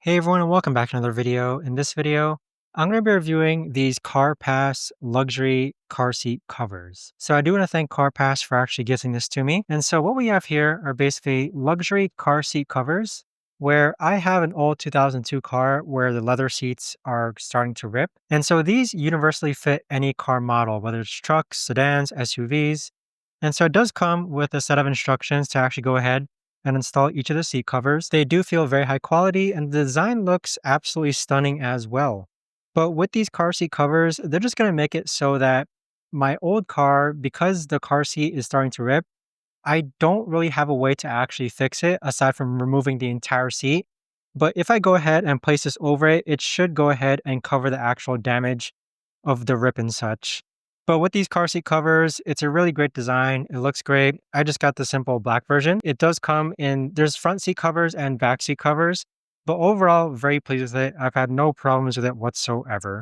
Hey everyone, and welcome back to another video. In this video, I'm going to be reviewing these CarPass luxury car seat covers. So I do want to thank CarPass for actually gifting this to me. And so what we have here are basically luxury car seat covers where I have an old 2002 car where the leather seats are starting to rip. And so these universally fit any car model, whether it's trucks, sedans, SUVs. And so it does come with a set of instructions to actually go ahead and install each of the seat covers. They do feel very high quality and the design looks absolutely stunning as well. But with these car seat covers, they're just going to make it so that my old car, because the car seat is starting to rip, I don't really have a way to actually fix it aside from removing the entire seat. But if I go ahead and place this over it, it should go ahead and cover the actual damage of the rip and such. But with these car seat covers, it's a really great design. It looks great. I just got the simple black version. It does come in, there's front seat covers and back seat covers, but overall, very pleased with it. I've had no problems with it whatsoever.